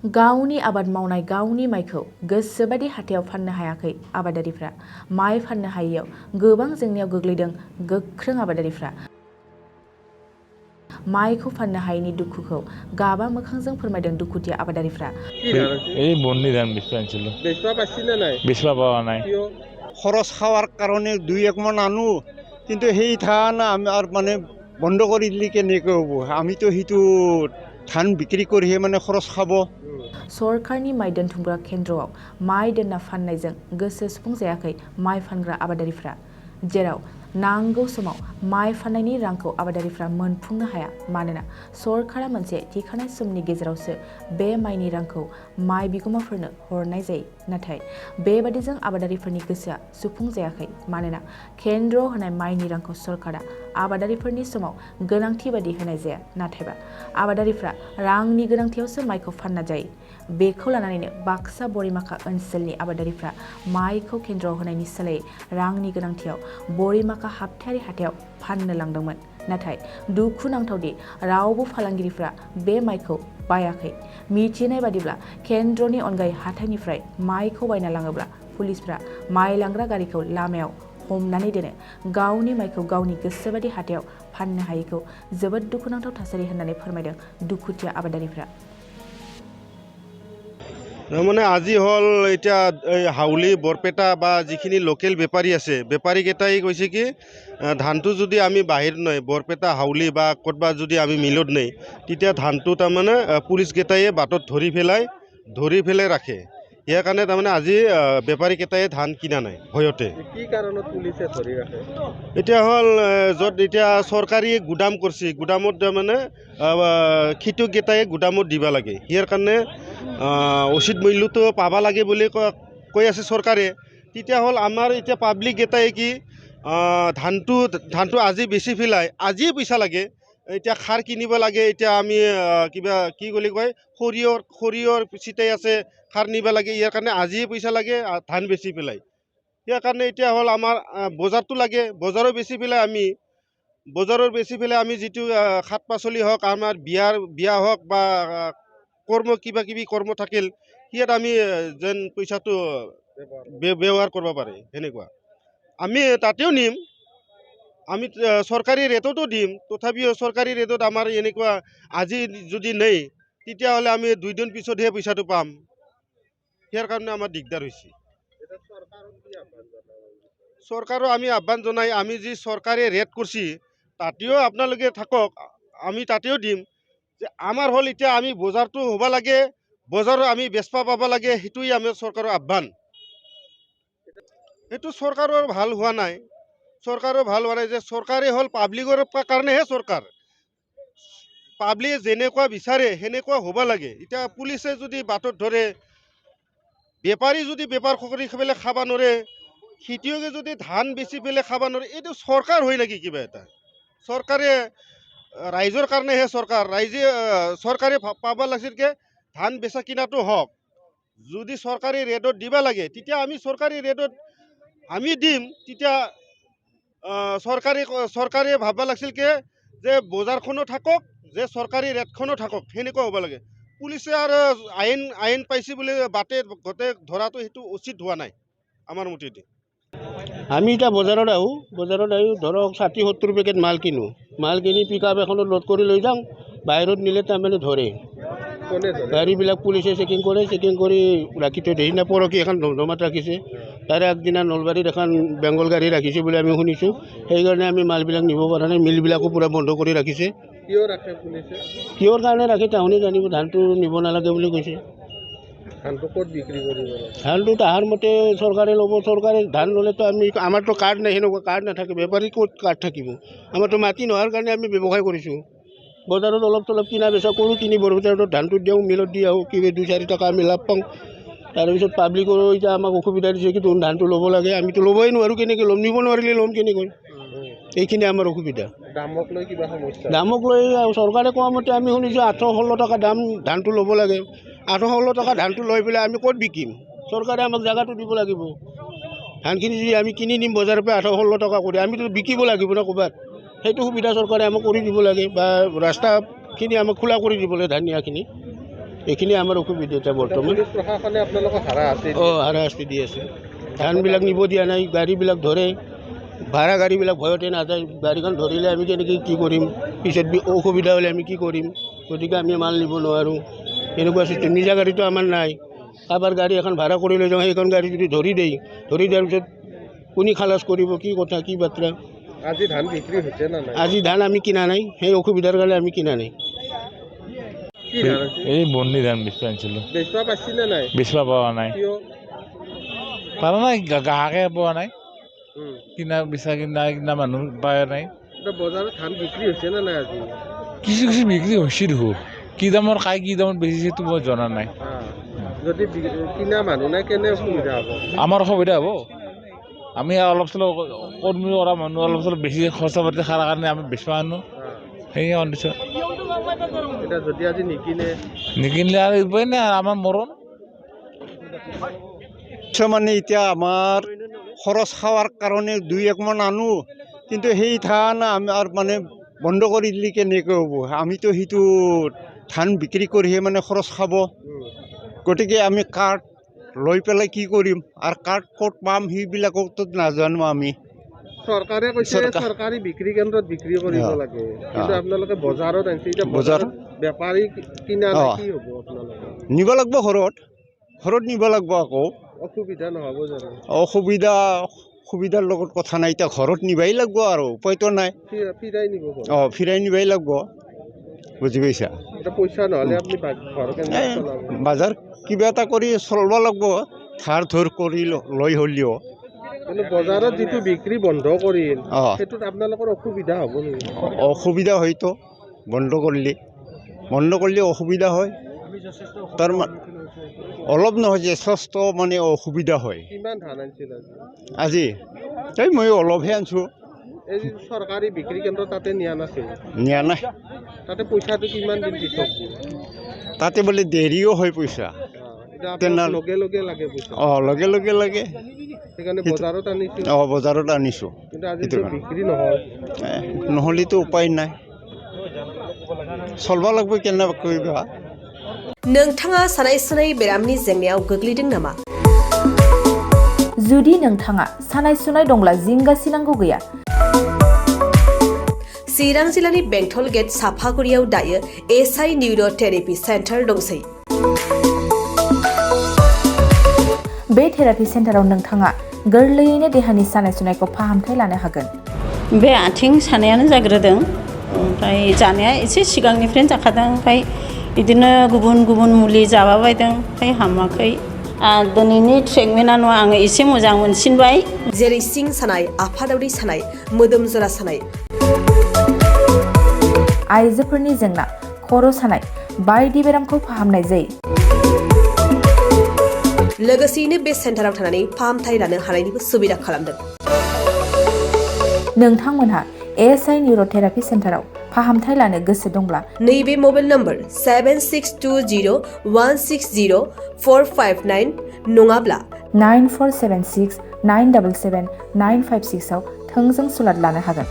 गावनि आबाद मावनाय गावनि माइखौ गोसोबादि हाथायाव फाननो हायाखै आबादारिफ्रा। माइ फाननो हायैयाव गोबां जेंनायाव गोग्लैदों गोख्रों आबादारिफ्रा। माइखौ फाननो हायैनि दुखुखौ गाबा मोखांजों फोरमायदों दुखुथिया आबादारिफ्रा। এই বন্দি ধান বেচবা আনছিলো। বেচবা পাইছি না নাই? বেচবা পাওয়া নাই। খৰচ খাওয়ার কারণে 2-1 মন আনো, কিন্তু সেই ধান আমার মানে বন্ধ করে দিলে কেনেকৈ হ'ব? আমি তো সেইটো ধান বিক্রি করিহে মানে খরচ খাব। सरकारनि माइ दोनथुमग्रा केन्द्रआव माइ दोनना फाननायजों गोसो सुफुंजायाखै माइ फानग्रा आबादारिफ्रा। जेराव नांगौ समाव माइ फाननायनि रांखौ आबादारिफ्रा मोनफुंनो हाया, मानोना सरकारा मोनसे थिखानाय समनि गेजेरावसो बे माइनि रांखौ माइ बिगोमाफोरनो हरनाय जायो। नाथाय बेबादिजों आबादारिफोरनि गोसोआ सुफुंजायाखै, मानोना केन्द्रआव होनाय माइनि रांखौ सरकारा आबादारिफोरनि समाव गोनांथि बादि होनाय जाया। नाथायबा आबादारिफ्रा रांनि गोनांथियावसो माइखौ फानना जायो। बेखौ लानानैनो बाक्सा बरिमाखा ओनसोलनि आबादारिफ्रा माइखौ केन्द्रआव होनायनि सोलायै रांनि गोनांथियाव बरिमाखा हाबथायारि हाथायाव फाननो लांदोंमोन। नाथाय दुखुनांथावदि रावबो फालांगिरिफ्रा बे माइखौ बायाखै। मिथिनाय बादिब्ला केन्द्रनि अनगायै हाथाइनिफ्राय माइखौ बायना लाङोब्ला पुलिसफ्रा माइ लांग्रा गारिखौ लामायाव हमनानै दोनो। गावनि माइखौ गावनि गोसोबादि हाथायाव फाननो हायैखौ जोबोद दुखुनांथाव थासारि होननानै फोरमायदों दुखुथिया आबादारिफ्रा। মানে আজি হল এতিয়া হাউলি বৰপেটা বা যিখিনি লোকেল বেপাৰী আছে, বেপাৰীকেইটাই কৈছে কি ধানটো যদি আমি বাহিৰ নাই বৰপেটা হাউলি বা ক'ৰবাত যদি আমি মিলত নেই, তেতিয়া ধানটো তাৰমানে পুলিচকেইটাই বাটত ধৰি পেলাই ৰাখে। ইয়াৰ কাৰণে তাৰমানে আজি বেপাৰীকেইটাই ধান কিনা নাই ভয়তে। কি কাৰণত পুলিচে ধৰি ৰাখে? এতিয়া হ'ল য'ত এতিয়া চৰকাৰী গুদাম কৰিছে, গুদামত তাৰমানে খেতিয়ককেইটাই গুদামত দিব লাগে। ইয়াৰ কাৰণে উচিত মূল্যটো পাব লাগে বুলি কৈ আছে চৰকাৰে। তেতিয়া হ'ল আমাৰ এতিয়া পাব্লিককেইটাই কি ধানটো আজি বেচি পেলাই আজিয়ে পইচা লাগে। এতিয়া সাৰ কিনিব লাগে, এতিয়া আমি কিবা কি বুলি কয় সৰিয়হৰ চিটাই আছে, সাৰ নিব লাগে। ইয়াৰ কাৰণে আজিয়ে পইচা লাগে ধান বেচি পেলাই। ইয়াৰ কাৰণে এতিয়া হ'ল আমাৰ বজাৰটো লাগে, বজাৰো বেচি পেলাই আমি যিটো শাক পাচলি হওক, আমাৰ বিয়া হওক বা কিবা কিবি কৰ্ম থাকিল, ইয়াত আমি যেন পইচাটো ব্যৱহাৰ কৰিব পাৰে। সেনেকুৱা আমি তাতেও নিম, আমি চৰকাৰী ৰেটতো দিম। তথাপিও চৰকাৰী ৰেটত আমাৰ এনেকুৱা আজি যদি নেই, তেতিয়াহ'লে আমি 2 দিন পিছতহে পইচাটো পাম। ইয়াৰ কাৰণে আমাৰ দিগদাৰ হৈছে। চৰকাৰক আমি আহ্বান জনাই, আমি যি চৰকাৰে ৰেট কৰিছে তাতেও আপোনালোকে থাকক, আমি তাতেও দিম। যে আমাৰ হ'ল এতিয়া আমি বজাৰটো হ'ব লাগে, বজাৰত আমি বেচবা পাব লাগে, সেইটোৱে আমাৰ চৰকাৰৰ আহ্বান। সেইটো চৰকাৰৰ ভাল হোৱা নাই, যে চৰকাৰে হ'ল পাব্লিকৰ কাৰণেহে চৰকাৰ। পাব্লিকে যেনেকুৱা বিচাৰে সেনেকুৱা হ'ব লাগে। এতিয়া পুলিচে যদি বাটত ধৰে, বেপাৰী যদি বেপাৰ কৰি পেলাই খাব নোৱাৰে, খেতিয়কে যদি ধান বেচি পেলাই খাব নোৱাৰে, এইটো চৰকাৰ হয় নেকি? কিবা এটা চৰকাৰে ৰাইজৰ কাৰণেহে চৰকাৰ। চৰকাৰে পাব লাগিছিল ধান বেচা কিনাটো হওক। যদি চৰকাৰী ৰেটত দিব লাগে, তেতিয়া আমি চৰকাৰী ৰেটত আমি দিম। তেতিয়া চৰকাৰে ভাবিব লাগিছিল যে বজাৰখনো থাকক, যে চৰকাৰী ৰেটখনো থাকক, সেনেকুৱা হ'ব লাগে। পুলিচে আৰু আইন পাইছে বুলি বাটে গোটেই ধৰাটো সেইটো উচিত হোৱা নাই আমাৰ মতেদি। আমি এতিয়া বজাৰত আহি ধৰক 60-70 পেকেট মাল কিনি পিকআপ এখনত লোড কৰি লৈ যাওঁ। বাহিৰত নিলে তাৰমানে ধৰে, গাড়ীবিলাক পুলিচে চেকিং কৰি ৰাখি থৈ দিয়ে। সেইদিনা পৰহি এখন ধমধমাত ৰাখিছে, তাৰে আগদিনা নলবাৰীত এখন বেংগল গাড়ী ৰাখিছে বুলি আমি শুনিছোঁ। সেইকাৰণে আমি মালবিলাক নিব পৰা নাই, মিলবিলাকো পূৰা বন্ধ কৰি ৰাখিছে। কিয় ৰাখে পুলিচে? কিহৰ কাৰণে ৰাখে তাহোনে জানিব। ধানটো নিব নালাগে বুলি কৈছে। ধানটো ক'ত বিক্ৰী কৰিব? ধানটো তাহাৰ মতে চৰকাৰে ল'ব। চৰকাৰে ধান ল'লেতো আমাৰতো কাৰ্ড নাই, সেনেকুৱা কাৰ্ড নাথাকে। বেপাৰী ক'ত কাৰ্ড থাকিব? আমাৰতো মাটি নোহোৱাৰ কাৰণে আমি ব্যৱসায় কৰিছোঁ। বজাৰত অলপ চলপ কিনা বেচা কৰোঁ, কিনি বৰপেটাত ধানটো দিওঁ, মিলত দি আহোঁ, 2-4 টকা আমি লাভ পাওঁ। তাৰপিছত পাব্লিকৰো এতিয়া আমাক অসুবিধা দিছে কি ধানটো ল'ব লাগে, আমিতো ল'বই নোৱাৰোঁ। কেনেকৈ ল'ম? নিব নোৱাৰিলে ল'ম কেনেকৈ? এইখিনি আমাৰ অসুবিধা। দামক লৈ কিবা সমস্যা? দামক লৈ চৰকাৰে কোৱা মতে আমি শুনিছোঁ 18-16 টকা দাম ধানটো ল'ব লাগে। 18-16 টকা ধানটো লৈ পেলাই আমি ক'ত বিকিম? চৰকাৰে আমাক জাগাটো দিব লাগিব। ধানখিনি যদি আমি কিনি নিম বজাৰৰ পৰা 18-16 টকা কৰি, আমিতো বিকিব লাগিব না ক'ৰবাত। সেইটো সুবিধা চৰকাৰে আমাক কৰি দিব লাগে, বা ৰাস্তাখিনি আমাক খোলা কৰি দিব লাগে ধান নিয়াখিনি। এইখিনি আমাৰ অসুবিধা এতিয়া বৰ্তমান। পুলিচ প্ৰশাসনে আপোনালোকক হাৰাশাস্তি হাৰাশাস্তি দি আছে। ধানবিলাক নিব দিয়া নাই, গাড়ীবিলাক ধৰে, ভাড়া গাড়ীবিলাক ভয়তে নাযায়। গাড়ীখন ধৰিলে আমি কেনেকৈ কি কৰিম, পিছত অসুবিধা হ'লে আমি কি কৰিম, গতিকে আমি মাল নিব নোৱাৰোঁ। এনেকুৱা চিষ্টেম। নিজা গাড়ীটো আমাৰ নাই, কাৰোবাৰ গাড়ী এখন ভাড়া কৰি লৈ যাওঁ, সেইখন গাড়ী যদি ধৰি দিয়াৰ পিছত কোনে খালাচ কৰিব, কি কথা কি বাৰ্তা। আজি ধান বিক্ৰী হৈছে না নাই? আজি ধান আমি কিনা নাই, সেই অসুবিধাৰ কাৰণে আমি কিনা নাই। কি ধান আছে? এই বন্দি ধান বেচি আনিছিলোঁ। বেচবা পাইছি নে নাই? বেচবা পোৱা নাই। কিয়? পাৰা নাই, গ্ৰাহকে পোৱা নাই। কিনা মানুহ পোৱা নাই। বজাৰত ধান বিক্ৰী হৈছে নে নাই আজি? কিছু বিক্ৰী হৈছে দেখোন। কি দামৰ খাই কি দামত বেচিছে সেইটো মই জনা নাই। যদি কিনা মানুহ নাই কেনে অসুবিধা হ'ব? আমাৰ অসুবিধা হ'ব। আমি অলপ চলপ কৰ্মী কৰা মানুহ অলপ চলপ বেছি খৰচা পাতি খাৰ কাৰণে আমি বেচবা আনো, সেই কণ্ডিশ্যন। এতিয়া যদি আজি নিকিনিলে আৰু উপায় নাই, আমাৰ মৰণ। মানে এতিয়া আমাৰ খৰচ খাৱাৰ কাৰণে 2-1 মান আনো, কিন্তু সেই ধান আমাৰ মানে বন্ধ কৰি দিলে কেনেকৈ হ'ব? আমিতো সেইটো ধান বিক্ৰী কৰিহে মানে খৰচ খাব। গতিকে আমি কাৰ্ড লৈ পেলাই কি কৰিম, আৰু কাৰ্ড ক'ত পাম সেইবিলাকতো নাজানো আমি। চৰকাৰে কৈছে চৰকাৰী বিক্ৰী কেন্দ্ৰত বিক্ৰী কৰিব লাগে, কিন্তু আপোনালোকে বজাৰত আনিছে। এতিয়া বজাৰত বেপাৰী কিনা কি হ'ব? আপোনালোকে নিব লাগিব, ঘৰত নিব লাগিব। আকৌ অসুবিধা নহ'ব জানো? সুবিধাৰ লগত কথা নাই, এতিয়া ঘৰত নিবাই লাগিব আৰু উপায়তো নাই। ফিৰাই নিব? ফিৰাই নিবাই লাগিব, বুজি পাইছা? পইচা নহ'লে আপুনি ঘৰ কেনেকৈ চলাব? বজাৰ কিবা এটা কৰি চলিব লাগিব, ধাৰ ধৰ কৰি লৈ হ'লেও। কিন্তু বজাৰত যিটো বিক্ৰী বন্ধ কৰিল, সেইটোত আপোনালোকৰ অসুবিধা হ'ব নেকি? অসুবিধা হয়তো, বন্ধ কৰিলে অসুবিধা হয়। তাৰমানে অলপ নহয়, যথেষ্ট মানে অসুবিধা হয়। কিমান ধান আনিছিল আজি? মই অলপহে আনিছোঁ। এই চৰকাৰী বিক্ৰী কেন্দ্ৰ তাতে নিয়া নাছিল? নিয়া নাই। তাতে পইচাটো কিমান দিন পিছত? তাতে বোলে দেৰিও হয় পইচা। লগে লগে লাগে পইচা? লগে লগে লাগে, সেইকাৰণে বজাৰত আনিছোঁ। বজাৰত আনিছোঁ। কিন্তু আজি বিক্ৰী নহয়, নহ'লেতো উপায় নাই, চলিব লাগিব কেনেকৈ বা। नोंथाङा सानाय सुनाय बेरामनि जेंनायाव गोग्लैदों नामा? जुदि नोंथाङा सानाय सुनाय दंब्ला जिंगासिनांगौ गैया। चिरां जिल्लानि बेंटल गेट साफागुरियाव दायो एसआइ निउर' थेरापि सेन्टार दंसै। बे थेरापि सेन्टाराव नोंथाङा गोरलैयैनो देहानि सानाय सुनायखौ फाहामथाय लानो हागोन। बे आथिं सानायानो जाग्रोदों, ओमफ्राय जानाया एसे सिगांनिफ्रायनो जाखादों, ओमफ्राय बिदिनो गुबुन गुबुन मुलि जाबाबायदों, ओमफ्राय हामाखै। दिनैनि ट्रिटमेन्टआनो आङो एसे मोजां मोनसिनबाय। जेरै सिं सानाय, आफादावरि सानाय, मोदोम जरा सानाय, आइजोफोरनि जेंना, खर' सानाय बायदि बेरामखौ फाहामनाय जायो। लोगोसेयैनो बे सेन्टाराव थानानै फाहामथाय लानो हानायनिबो सुबिदा खालामदों। नोंथांमोनहा एसआइ निउर' थेरापि सेन्टाराव फाहामथाय लानो गोसो दंब्ला नैबे मबाइल नम्बर 7620160459 नङाब्ला 9476977956 आव थोंजों सुलाद लानो हागोन।